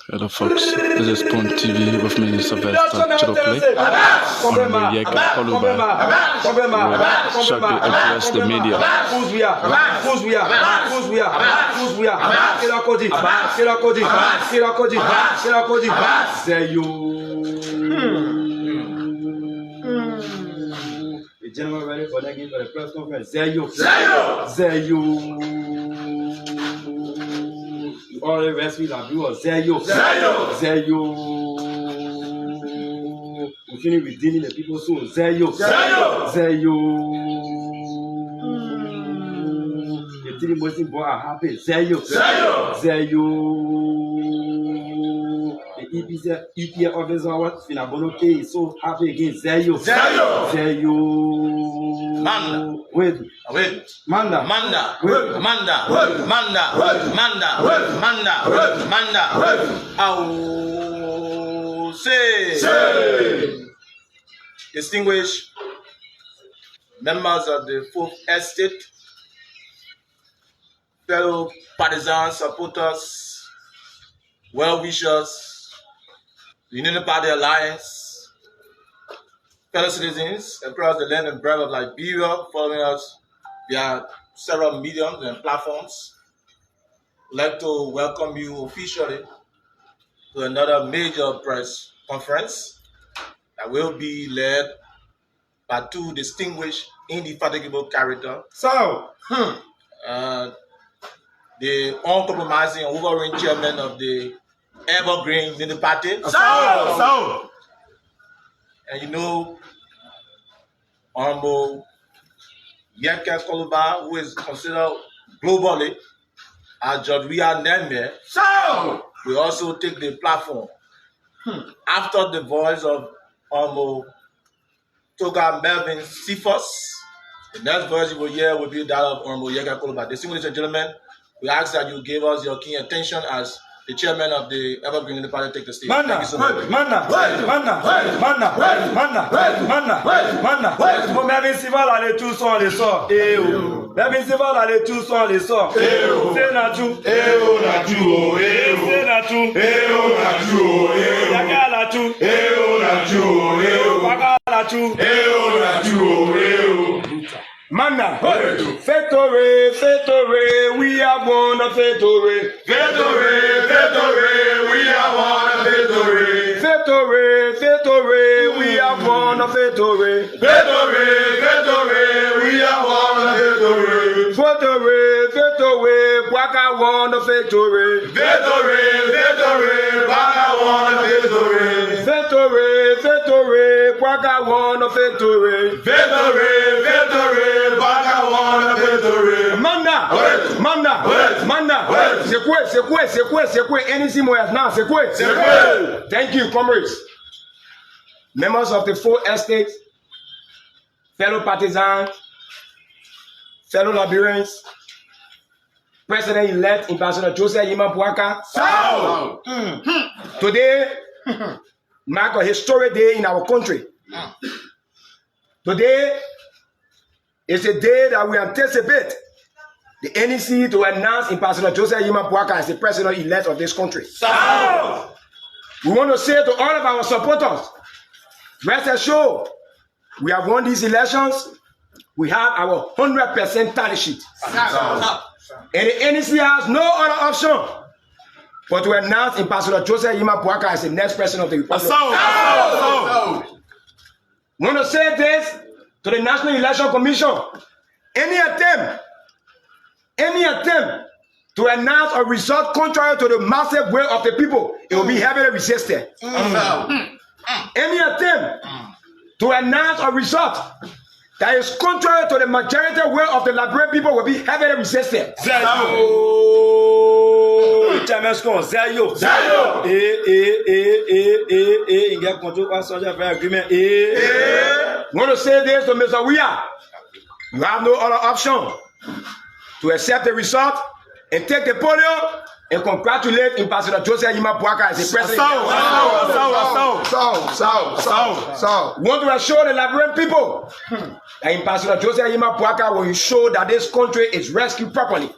Hello folks, this is Pond TV with me, Sylvester Chiroplay on the Yekeh Kolubah. We'll shortly address the media. The general ready for the press conference. Zeyo. All the rest we have do Zeyo. We finish redeeming the people soon. Zeyo. The three Muslim boys are happy. Zeyo. The EPA officer what Finabonoke is so happy again. Zeyo. Wait. Manda. I'll say. Distinguished members of the Fourth Estate, fellow partisans, supporters, well-wishers, the Union Party Alliance, fellow citizens across the land and breadth of Liberia, following us via several mediums and platforms. I'd like to welcome you officially to another major press conference that will be led by two distinguished, indefatigable characters. The uncompromising and overreigning chairman of the Evergreen Union Party. And you know, Honorable Yekeh Kolubah, who is considered globally as Jodria Nembe, we also take the platform. After the voice of Honorable Toga Melvin Cephas, the next voice you will hear will be that of Honorable Yekeh Kolubah. Distinguished gentlemen, we ask that you give us your keen attention as the chairman of the Evergreen Union Party take the stage. Thank you so much. Melvin Cephas a les tous sont les sorts. Melvin Cephas a les tous sont les sorts. C'est Natou. C'est Natou. Yaka Natou. Waka Natou. Mana, Fetore, we are one of Fetore. Fetore, we are one of Fetore. Fetore, we are one of Fetore. Fetore, we are one of Fetore. Fetore, Waka one of Fetore. Fetore, Waka one of Fetore. Fetore, Waka one of Fetore. Fetore, Manda. C'est quoi? Anything more now? C'est quoi? Thank you, comrades. Members of the Fourth Estate, fellow partisans, fellow Liberians, President-elect Ambassador Joseph Yima Bouaka. Today mark a historic day in our country. Today is a day that we anticipate the NEC to announce Ambassador Joseph Yima Bouaka as the president-elect of this country. We want to say to all of our supporters, rest assured, we have won these elections. We have our 100% tally sheet. And the NEC has no other option but to announce Ambassador Joseph Yima Bouaka as the next president of the Republic. We want to say this to the National Election Commission. Any attempt to announce a result contrary to the massive will of the people, it will be heavily resisted. Any attempt to announce a result that is contrary to the majority will of the Liberian people will be heavily resisted. Want to say this to Mr. Wia. You have no other option to accept the result and take the podium and congratulate Ambassador Joseph Yima Bouaka as the president. Want to assure the Liberian people that Ambassador Joseph Yima Bouaka will ensure that this country is rescued properly.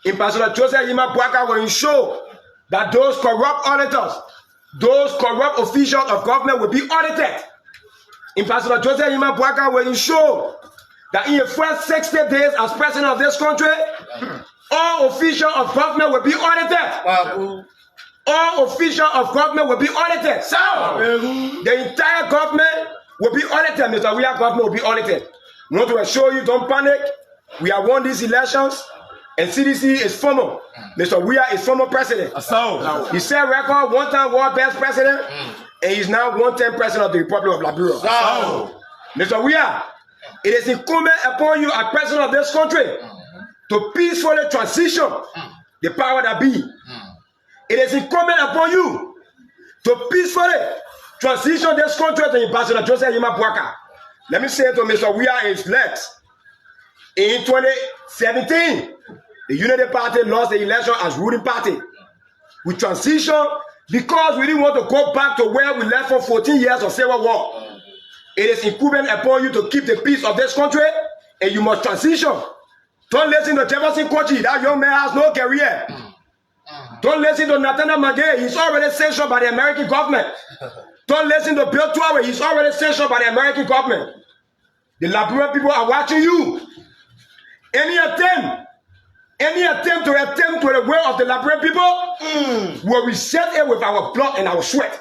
Ambassador Joseph Yima Boaka will ensure that those corrupt auditors, those corrupt officials of government will be audited. Ambassador Joseph Yima Boaka will ensure that in the first 60 days as president of this country, all officials of government will be audited. All officials of government will be audited. The entire government will be audited. Mr. We are government will be audited. We want to assure you, don't panic. We have won these elections, and CDC is former. Mr. Weah is former president. He set record one-time world best president, and he's now one-time president of the Republic of Liberia. Mr. Weah, it is incumbent upon you as president of this country to peacefully transition the power that be. It is incumbent upon you to peacefully transition this country to Ambassador Joseph Yima Boaka. Let me say to Mr. Weah is left. In 2017, the Unity Party lost the election as ruling party. We transitioned because we didn't want to go back to where we left for 14 years of civil war. It is incumbent upon you to keep the peace of this country, and you must transition. Don't listen to Jefferson Kochi. That young man has no career. Don't listen to Nathaniel Magay. He's already censored by the American government. Don't listen to Bill Twaway. He's already censored by the American government. The Liberian people are watching you. Any attempt to the will of the Liberian people, will reset it with our blood and our sweat.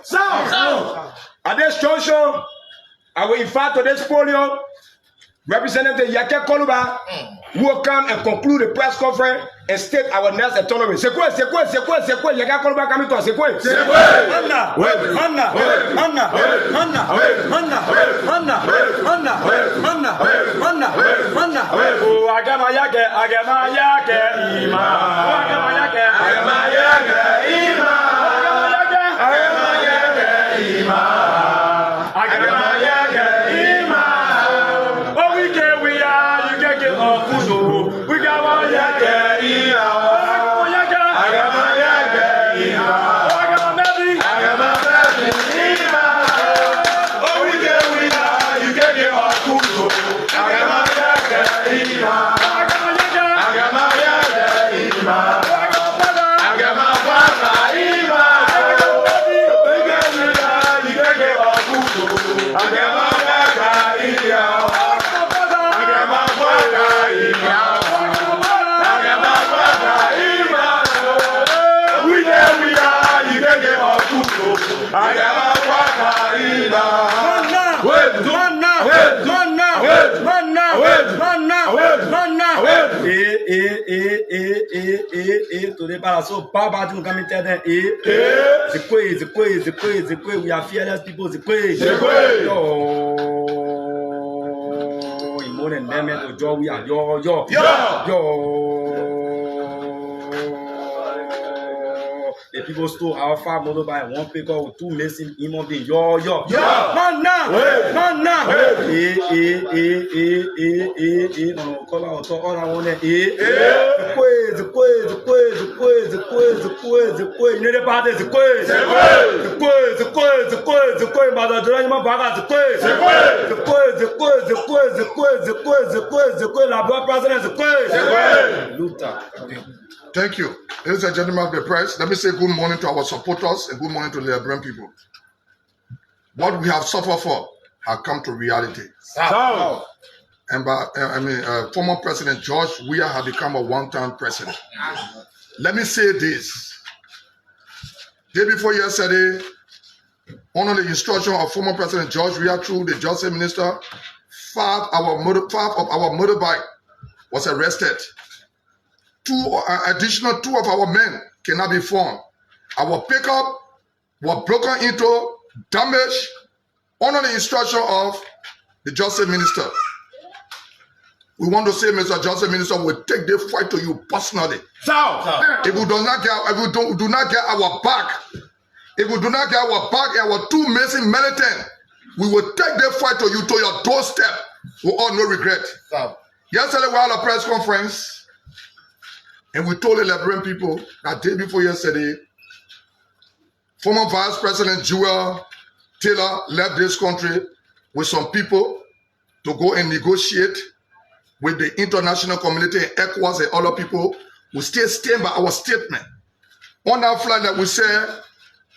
At this junction, I will invite to this podium Representative Yekeh Kolubah, who will come and conclude the press conference and state our next autonomy. C'est quoi, Yekeh Kolubah coming to us, c'est quoi? We are fearless people. The people stole our 5 motorbike, 1 pickup with 2 missing human beings. Man now. No, call out all I want to Thank you. Ladies and gentlemen of the press, let me say good morning to our supporters and good morning to the Liberian people. What we have suffered for has come to reality. And former President George Weah has become a one-time president. Let me say this. Day before yesterday, under the instruction of former President George Weah through the Justice Minister, 5 of our motorbike was arrested. 2 additional 2 of our men cannot be found. Our pickup was broken into, damaged, under the instruction of the Justice Minister. We want to say, Mr. Justice Minister, we take the fight to you personally. If we do not get our back, and our 2 missing militants, we will take the fight to you to your doorstep with all no regret. Yesterday we had a press conference. And we told the Liberian people that day before yesterday, former Vice President Joel Taylor left this country with some people to go and negotiate with the international community, ECOWAS and other people We still stand by our statement. On that flight that we said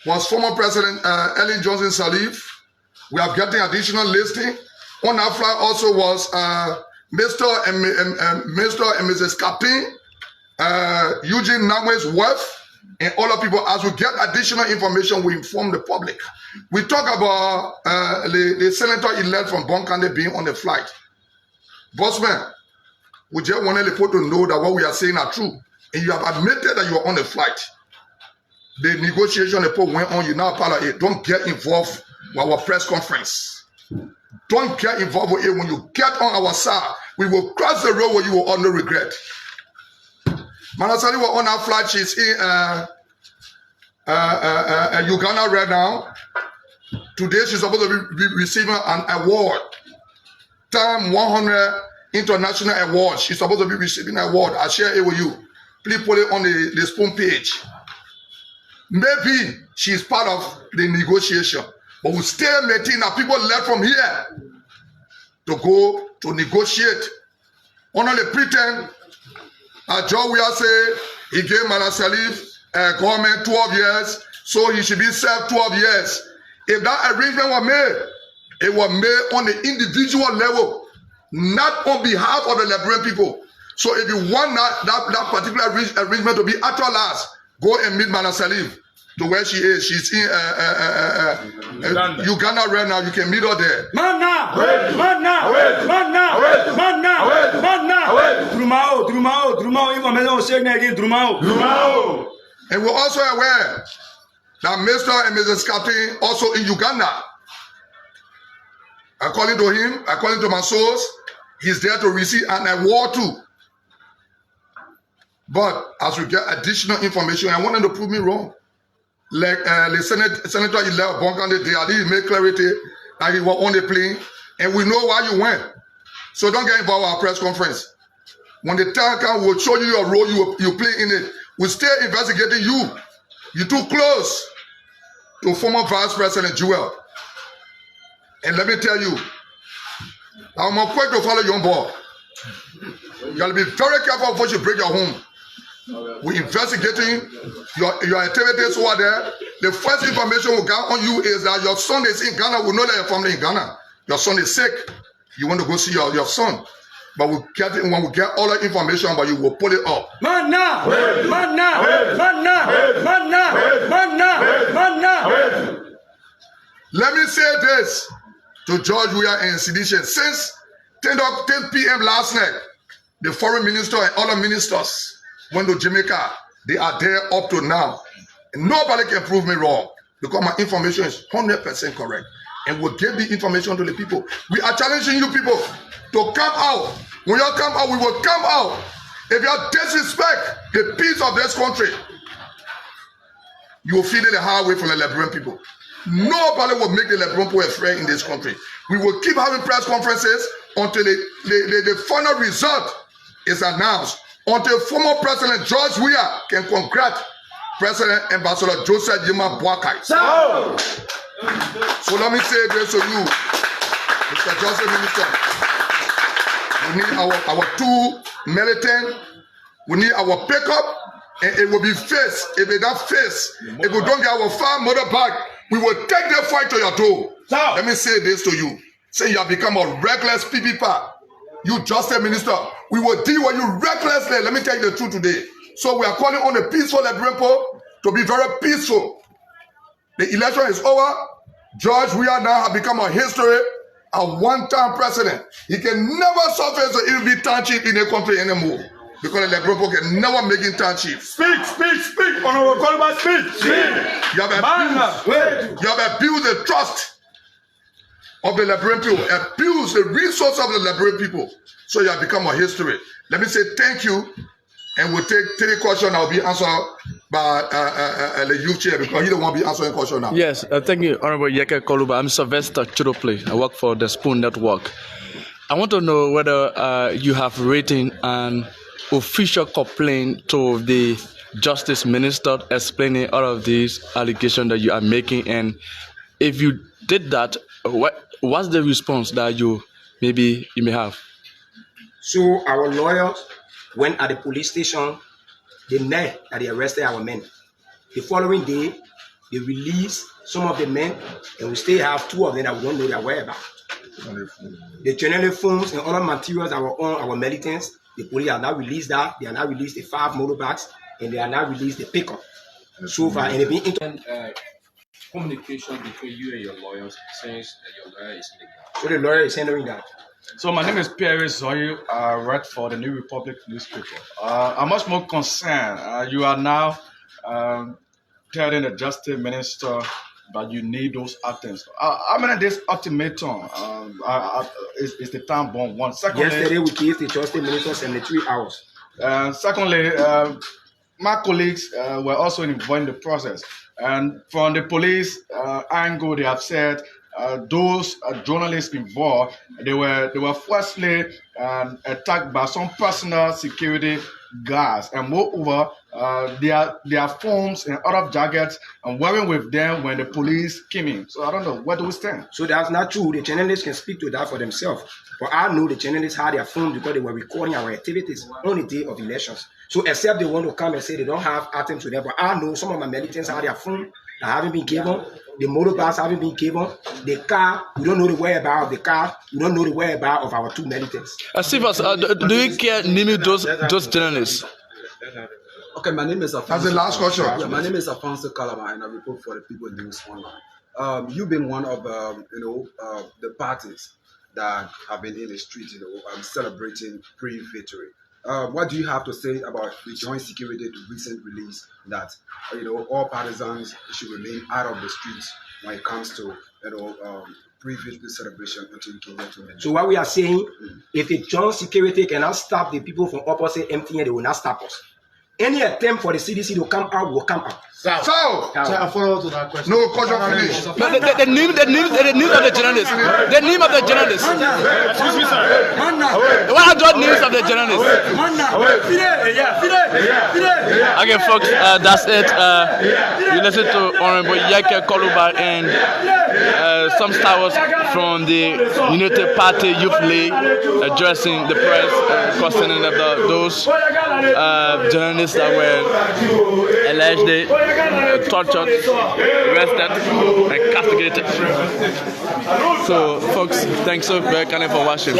was former President Ellen Johnson Sirleaf. We are getting additional listing. On that flight also was Mr. and Mrs. Capin, Eugene Namwe's wife, and other people. As we get additional information, we inform the public. We talk about the senator-elect from Bonkande being on the flight. Bossman, we just wanted the people to know that what we are saying are true. And you have admitted that you are on the flight. The negotiation the people went on, you now part of it. Don't get involved with our press conference. Don't get involved with it. When you get on our side, we will cross the road where you will only regret. Manasali was on our flight. She's in Uganda right now. Today she's supposed to be receiving an award. Time 100 international award. She's supposed to be receiving an award. I share it with you. Please put it on the spoon page. Maybe she's part of the negotiation. But we still maintain that people left from here to go to negotiate. Under the pretend, George Weah say he gave Madam Sirleaf government 12 years, so he should be served 12 years. If that arrangement was made, it was made on the individual level, not on behalf of the Liberian people. So if you want that particular arrangement to be actualized, go and meet Madam Sirleaf to where she is. She's in Uganda right now. You can meet her there. And we're also aware that Mr. and Mrs. Captain also in Uganda. According to him, according to my source, he's there to receive an award too. But as we get additional information, I want them to prove me wrong. Like the Senator-elect Bonkande, they didn't make clarity that he was on the plane, and we know why you went. So don't get involved with our press conference. When the time comes, we'll show you your role you play in it. We're still investigating you. You're too close to former Vice President Jewel. And let me tell you, I'm quick to follow you on board. You gotta be very careful before you break your home. We're investigating your activities over there. The first information we got on you is that your son is in Ghana. We know that your family in Ghana. Your son is sick. You want to go see your son. But when we get all the information about you, we'll pull it up. Let me say this to George Weah and Sedition. Since 10 p.m. last night, the foreign minister and other ministers went to Jamaica. They are there up to now. And nobody can prove me wrong because my information is 100% correct. And we'll give the information to the people. We are challenging you people to come out. When you come out, we will come out. If you disrespect the peace of this country, you will feel it the hard way from the Liberian people. Nobody will make the Liberian people afraid in this country. We will keep having press conferences until the final result is announced. Until former President George Weah can congratulate President Ambassador Joseph Yima Boakai. So let me say this to you, Mr. Joseph Minister. We need our two militant. We need our pickup, and it will be faced. If it not faced, if we don't get our farm motorbike, we will take the fight to your door. Let me say this to you. Say you have become a reckless PPP. You Justice Minister, we will deal with you recklessly. Let me tell you the truth today. So we are calling on the peaceful Liberian people to be very peaceful. The election is over. George Weah now have become a history, a one-time president. He can never surface to even be town chief in the country anymore. Because the Liberian people can never make him town chief. Speak. Honorable Kolubah, speak. You have abused the trust of the Liberian people, abuse the resources of the Liberian people. So you have become a history. Let me say thank you, and we'll take 3 questions that will be answered by the youth chair, because he don't want to be answering questions now. Yes, thank you, Honorable Yekeh Kolubah. I'm Sylvester Chidople. I work for the Spoon Network. I want to know whether you have written an official complaint to the Justice Minister explaining all of these allegations that you are making, and if you did that, what's the response that you may have? So our lawyers went at the police station the night that they arrested our men. The following day, they released some of the men, and we still have 2 of them that we don't know their whereabouts. The general phones and other materials that were on our militants, the police have now released that. They have now released the 5 motorbikes, and they have now released the pickup. So far, and they've been communication between you and your lawyers since your lawyer is in the gap. So the lawyer is handling that. So my name is Pierre Zoyu. I write for the New Republic newspaper. I'm much more concerned. You are now telling the Justice Minister that you need those items. How many days ultimatum is the time bomb one? Secondly, Yesterday we gave the Justice Minister 73 hours. Secondly, my colleagues were also involved in the process. And from the police angle, they have said those journalists involved, they were firstly attacked by some personal security guards, and moreover, their phones and other jackets and wearing with them when the police came in. So I don't know, where do we stand? So that's not true. The journalists can speak to that for themselves. But I know the journalists had their phone because they were recording our activities on the day of elections. So except they want to come and say they don't have items to them, but I know some of my militants had their phone that haven't been given. The motorbikes haven't been given. The car, we don't know the whereabouts of the car. We don't know the whereabouts of our 2 militants. Sivas, do you care naming those journalists? Okay, my name is Afonso. That's the last question. Yeah, my name is Afonso Kolubah, and I report for the People News Online. You've been one of the parties that have been in the street, celebrating pre-victory. What do you have to say about the Joint Security recent release that all partisans should remain out of the streets when it comes to pre-victory celebration until you can get to them? So what we are saying, if the Joint Security cannot stop the people from opposite MTN, they will not stop us. Any attempt for the CDC to come out will come out. So, I follow to that question. no, question finish. But the name of the journalists. The name of the journalists. Excuse me, sir. What are the names of the journalists? Okay, folks, that's it. You listen to Honorable Yekeh Kolubah and some stars from the United Party Youth League addressing the press concerning those journalists that were allegedly tortured, arrested, and castigated. So, folks, thanks so very much for watching.